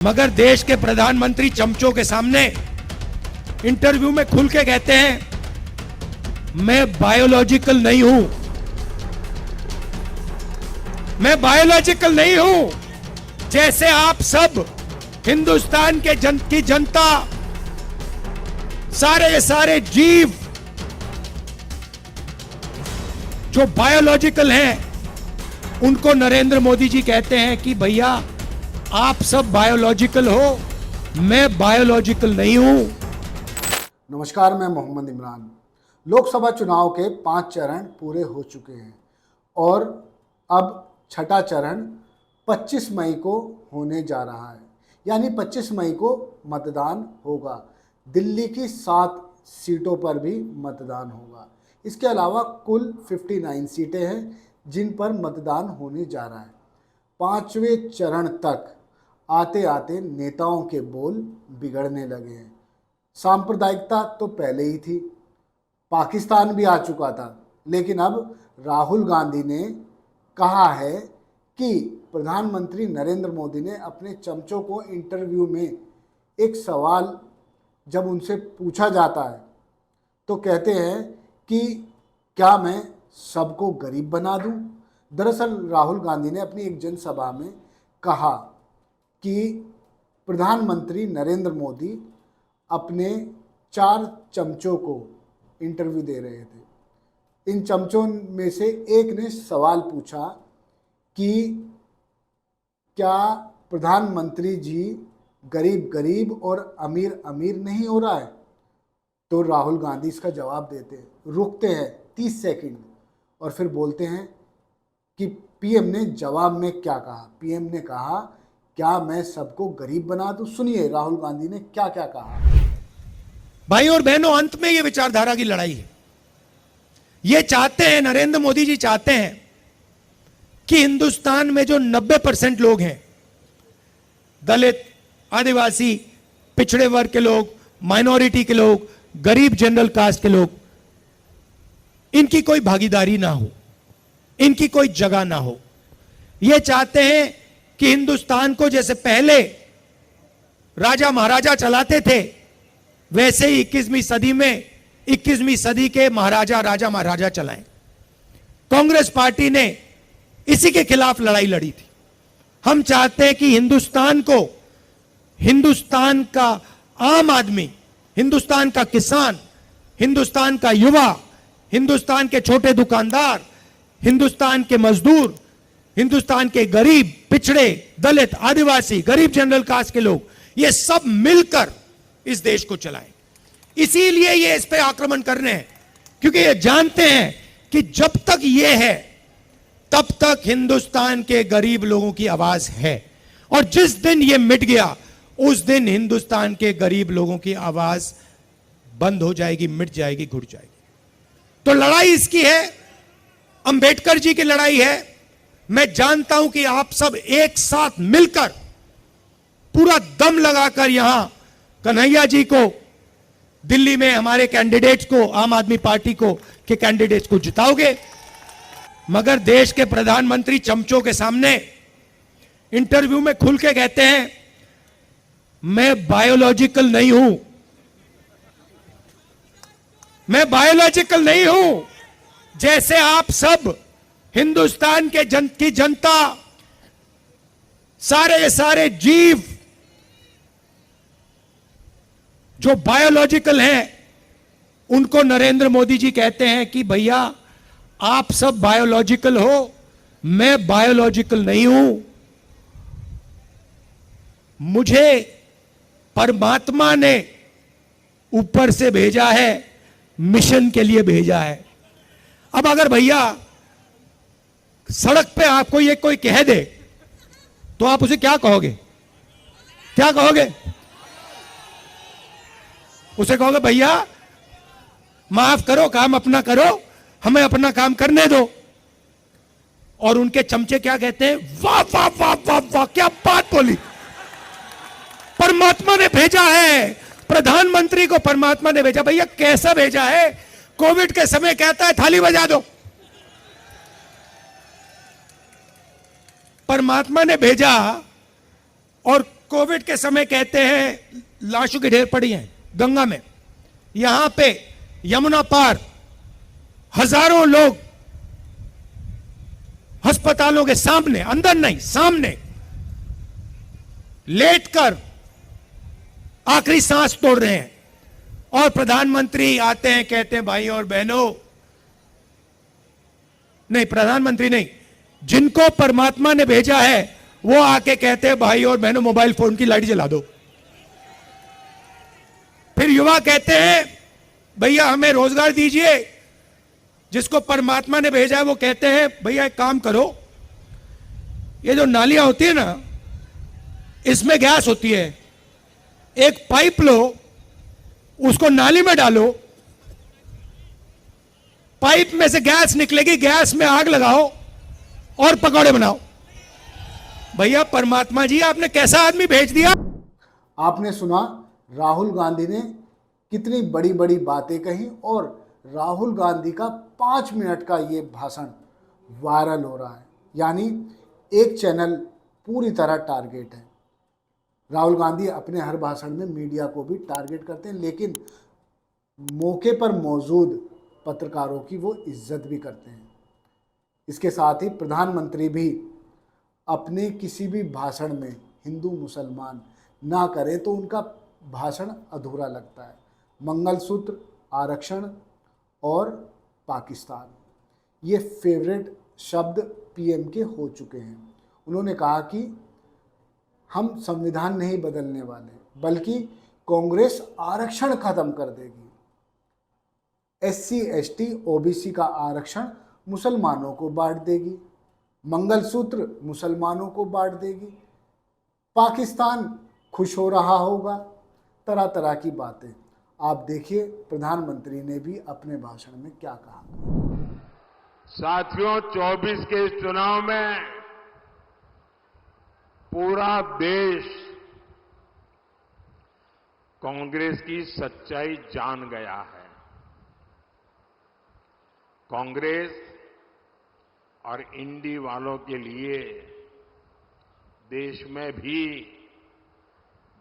मगर देश के प्रधानमंत्री चमचों के सामने इंटरव्यू में खुल के कहते हैं मैं बायोलॉजिकल नहीं हूं, मैं बायोलॉजिकल नहीं हूं। जैसे आप सब हिंदुस्तान के की जनता, सारे जीव जो बायोलॉजिकल हैं, उनको नरेंद्र मोदी जी कहते हैं कि भैया आप सब बायोलॉजिकल हो, मैं बायोलॉजिकल नहीं हूं। नमस्कार, मैं मोहम्मद इमरान। लोकसभा चुनाव के 5 चरण पूरे हो चुके हैं और अब छठा चरण 25 मई को होने जा रहा है, यानी 25 मई को मतदान होगा। दिल्ली की 7 सीटों पर भी मतदान होगा। इसके अलावा कुल 59 सीटें हैं जिन पर मतदान होने जा रहा है। 5वें चरण तक आते आते नेताओं के बोल बिगड़ने लगे हैं। सांप्रदायिकता तो पहले ही थी, पाकिस्तान भी आ चुका था, लेकिन अब राहुल गांधी ने कहा है कि प्रधानमंत्री नरेंद्र मोदी ने अपने चमचों को इंटरव्यू में एक सवाल जब उनसे पूछा जाता है तो कहते हैं कि क्या मैं सबको गरीब बना दूं। दरअसल राहुल गांधी ने अपनी एक जनसभा में कहा कि प्रधानमंत्री नरेंद्र मोदी अपने 4 चमचों को इंटरव्यू दे रहे थे। इन चमचों में से एक ने सवाल पूछा कि क्या प्रधानमंत्री जी गरीब गरीब और अमीर अमीर नहीं हो रहा है? तो राहुल गांधी इसका जवाब देते हैं, रुकते हैं 30 सेकंड और फिर बोलते हैं कि पीएम ने जवाब में क्या कहा। पीएम ने कहा क्या मैं सबको गरीब बना दूं? सुनिए राहुल गांधी ने क्या क्या कहा। भाई और बहनों, अंत में ये विचारधारा की लड़ाई है। ये चाहते हैं, नरेंद्र मोदी जी चाहते हैं कि हिंदुस्तान में जो 90% लोग हैं, दलित, आदिवासी, पिछड़े वर्ग के लोग, माइनॉरिटी के लोग, गरीब जनरल कास्ट के लोग, इनकी कोई भागीदारी ना हो, इनकी कोई जगह ना हो। ये चाहते हैं कि हिंदुस्तान को जैसे पहले राजा महाराजा चलाते थे, वैसे ही 21वीं सदी में 21वीं सदी के महाराजा, राजा महाराजा चलाएं। कांग्रेस पार्टी ने इसी के खिलाफ लड़ाई लड़ी थी। हम चाहते हैं कि हिंदुस्तान को, हिंदुस्तान का आम आदमी, हिंदुस्तान का किसान, हिंदुस्तान का युवा, हिंदुस्तान के छोटे दुकानदार, हिंदुस्तान के मजदूर, हिंदुस्तान के गरीब, पिछड़े, दलित, आदिवासी, गरीब जनरल कास्ट के लोग, ये सब मिलकर इस देश को चलाएं। इसीलिए ये इस पे आक्रमण कर रहे हैं, क्योंकि ये जानते हैं कि जब तक ये है तब तक हिंदुस्तान के गरीब लोगों की आवाज है, और जिस दिन ये मिट गया उस दिन हिंदुस्तान के गरीब लोगों की आवाज बंद हो जाएगी, मिट जाएगी, घुट जाएगी। तो लड़ाई इसकी है, अंबेडकर जी की लड़ाई है। मैं जानता हूं कि आप सब एक साथ मिलकर पूरा दम लगाकर यहां कन्हैया जी को, दिल्ली में हमारे कैंडिडेट्स को, आम आदमी पार्टी को के कैंडिडेट्स को जिताओगे। मगर देश के प्रधानमंत्री चमचों के सामने इंटरव्यू में खुल के कहते हैं मैं बायोलॉजिकल नहीं हूं, मैं बायोलॉजिकल नहीं हूं। जैसे आप सब हिंदुस्तान के की जनता, सारे जीव जो बायोलॉजिकल हैं, उनको नरेंद्र मोदी जी कहते हैं कि भैया आप सब बायोलॉजिकल हो, मैं बायोलॉजिकल नहीं हूं। मुझे परमात्मा ने ऊपर से भेजा है, मिशन के लिए भेजा है। अब अगर भैया सड़क पे आपको ये कोई कह दे तो आप उसे क्या कहोगे? क्या कहोगे? उसे कहोगे भैया माफ करो, काम अपना करो, हमें अपना काम करने दो। और उनके चमचे क्या कहते हैं? वाह वाह वाह वाह वाह, क्या बात बोली। परमात्मा ने भेजा है, प्रधानमंत्री को परमात्मा ने भेजा। भैया कैसा भेजा है? कोविड के समय कहता है थाली बजा दो, परमात्मा ने भेजा और कोविड के समय कहते हैं लाशों की ढेर पड़ी हैं गंगा में, यहां पे यमुना पार हजारों लोग अस्पतालों के सामने, अंदर नहीं सामने लेटकर आखिरी सांस तोड़ रहे हैं, और प्रधानमंत्री आते हैं कहते हैं भाई और बहनों, नहीं प्रधानमंत्री नहीं, जिनको परमात्मा ने भेजा है वो आके कहते हैं भाई और बहनों मोबाइल फोन की लाइट जला दो। फिर युवा कहते हैं भैया हमें रोजगार दीजिए, जिसको परमात्मा ने भेजा है वो कहते हैं भैया एक काम करो, ये जो नालियां होती है ना इसमें गैस होती है, एक पाइप लो उसको नाली में डालो, पाइप में से गैस निकलेगी, गैस में आग लगाओ और पकौड़े बनाओ। भैया परमात्मा जी आपने कैसा आदमी भेज दिया। आपने सुना राहुल गांधी ने कितनी बड़ी बड़ी बातें कही, और राहुल गांधी का 5 मिनट का ये भाषण वायरल हो रहा है, यानी एक चैनल पूरी तरह टारगेट है। राहुल गांधी अपने हर भाषण में मीडिया को भी टारगेट करते हैं, लेकिन मौके पर मौजूद पत्रकारों की वो इज्जत भी करते हैं। इसके साथ ही प्रधानमंत्री भी अपने किसी भी भाषण में हिंदू मुसलमान ना करें तो उनका भाषण अधूरा लगता है। मंगलसूत्र, आरक्षण और पाकिस्तान ये फेवरेट शब्द पीएम के हो चुके हैं। उन्होंने कहा कि हम संविधान नहीं बदलने वाले, बल्कि कांग्रेस आरक्षण खत्म कर देगी। एससी, एसटी, ओबीसी का आरक्षण मुसलमानों को बांट देगी, मंगलसूत्र मुसलमानों को बांट देगी, पाकिस्तान खुश हो रहा होगा, तरह तरह की बातें। आप देखिए प्रधानमंत्री ने भी अपने भाषण में क्या कहा। साथियों, 24 के इस चुनाव में पूरा देश कांग्रेस की सच्चाई जान गया है। कांग्रेस और इंडी वालों के लिए देश में भी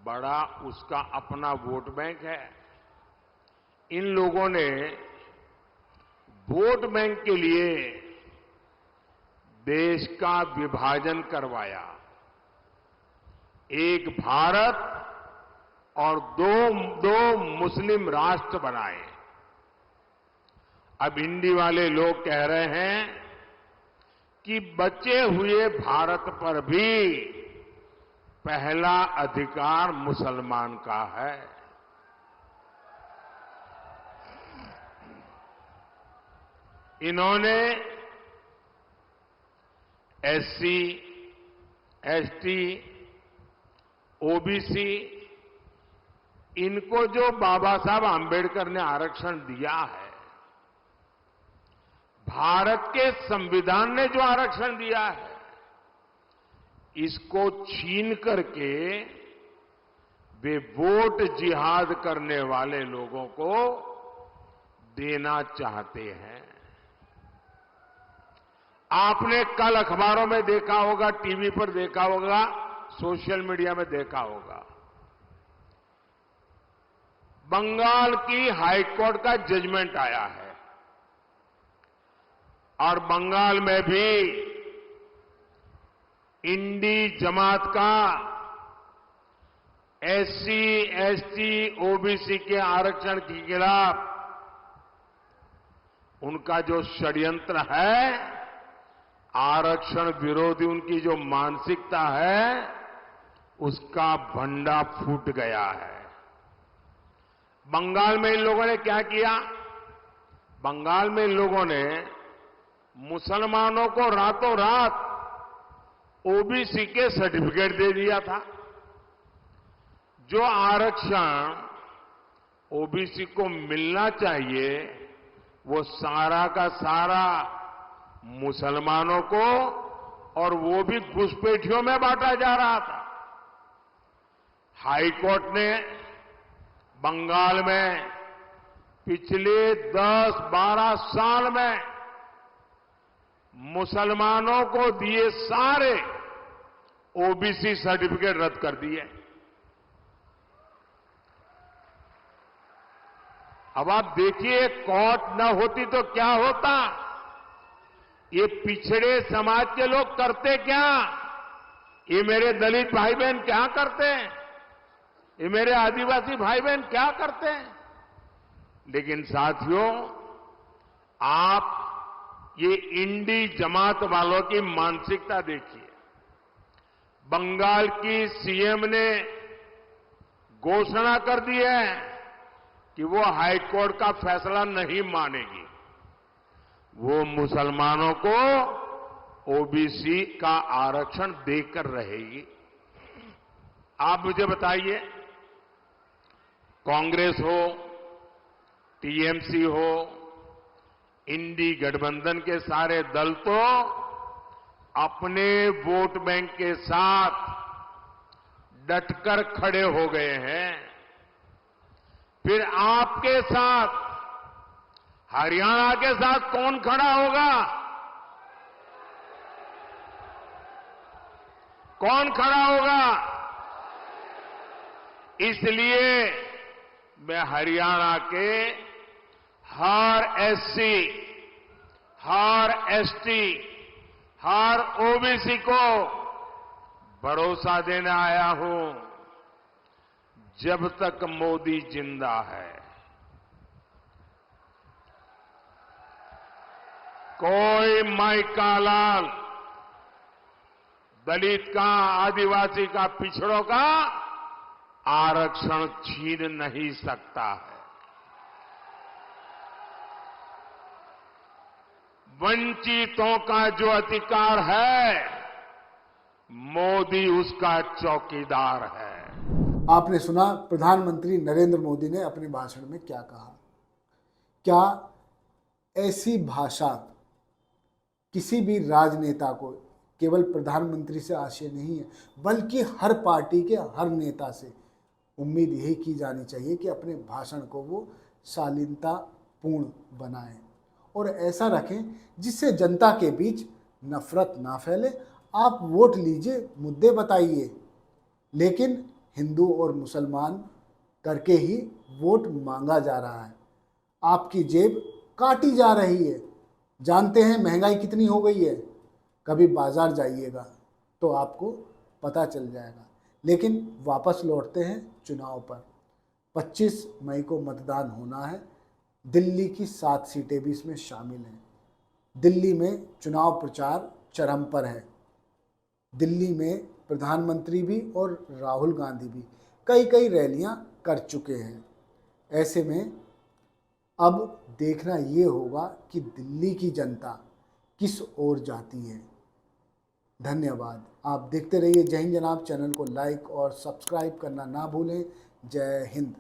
बड़ा उसका अपना वोट बैंक है। इन लोगों ने वोट बैंक के लिए देश का विभाजन करवाया, एक भारत और दो मुस्लिम राष्ट्र बनाए। अब इंडी वाले लोग कह रहे हैं कि बचे हुए भारत पर भी पहला अधिकार मुसलमान का है। इन्होंने एससी, एसटी, ओबीसी इनको जो बाबा साहब आंबेडकर ने आरक्षण दिया है, भारत के संविधान ने जो आरक्षण दिया है, इसको छीन करके वे वोट जिहाद करने वाले लोगों को देना चाहते हैं। आपने कल अखबारों में देखा होगा, टीवी पर देखा होगा, सोशल मीडिया में देखा होगा, बंगाल की हाईकोर्ट का जजमेंट आया है और बंगाल में भी इंडी जमात का एससी, एसटी, ओबीसी के आरक्षण के खिलाफ उनका जो षड्यंत्र है, आरक्षण विरोधी उनकी जो मानसिकता है, उसका भंडा फूट गया है। बंगाल में इन लोगों ने क्या किया? बंगाल में इन लोगों ने मुसलमानों को रातों रात ओबीसी के सर्टिफिकेट दे दिया था। जो आरक्षण ओबीसी को मिलना चाहिए, वो सारा का सारा मुसलमानों को, और वो भी घुसपैठियों में बांटा जा रहा था। हाई कोर्ट ने बंगाल में पिछले 10-12 साल में मुसलमानों को दिए सारे ओबीसी सर्टिफिकेट रद्द कर दिए। अब आप देखिए, कोर्ट न होती तो क्या होता। ये पिछड़े समाज के लोग करते क्या, ये मेरे दलित भाई बहन क्या करते हैं, ये मेरे आदिवासी भाई बहन क्या करते हैं। लेकिन साथियों, आप ये इंडी जमात वालों की मानसिकता देखिए। बंगाल की सीएम ने घोषणा कर दी है कि वो हाईकोर्ट का फैसला नहीं मानेगी, वो मुसलमानों को ओबीसी का आरक्षण देकर रहेगी। आप मुझे बताइए, कांग्रेस हो, टीएमसी हो, इंडी गठबंधन के सारे दल तो अपने वोट बैंक के साथ डटकर खड़े हो गए हैं। फिर आपके साथ, हरियाणा के साथ कौन खड़ा होगा? कौन खड़ा होगा? इसलिए मैं हरियाणा के हर एससी, हर एसटी, हर ओबीसी को भरोसा देने आया हूं, जब तक मोदी जिंदा है, कोई माइका लाल दलित का, आदिवासी का, पिछड़ों का आरक्षण छीन नहीं सकता है। वंचितों का जो अधिकार है, मोदी उसका चौकीदार है। आपने सुना प्रधानमंत्री नरेंद्र मोदी ने अपने भाषण में क्या कहा। क्या ऐसी भाषा किसी भी राजनेता को, केवल प्रधानमंत्री से आशय नहीं है, बल्कि हर पार्टी के हर नेता से उम्मीद यही की जानी चाहिए कि अपने भाषण को वो शालीनता पूर्ण बनाएं और ऐसा रखें जिससे जनता के बीच नफरत ना फैले। आप वोट लीजिए, मुद्दे बताइए, लेकिन हिंदू और मुसलमान करके ही वोट मांगा जा रहा है। आपकी जेब काटी जा रही है। जानते हैं महंगाई कितनी हो गई है, कभी बाजार जाइएगा तो आपको पता चल जाएगा। लेकिन वापस लौटते हैं चुनाव पर। 25 मई को मतदान होना है। दिल्ली की 7 सीटें भी इसमें शामिल हैं। दिल्ली में चुनाव प्रचार चरम पर है। दिल्ली में प्रधानमंत्री भी और राहुल गांधी भी कई रैलियां कर चुके हैं। ऐसे में अब देखना ये होगा कि दिल्ली की जनता किस ओर जाती है। धन्यवाद। आप देखते रहिए जय हिंद जनाब। चैनल को लाइक और सब्सक्राइब करना ना भूलें। जय हिंद।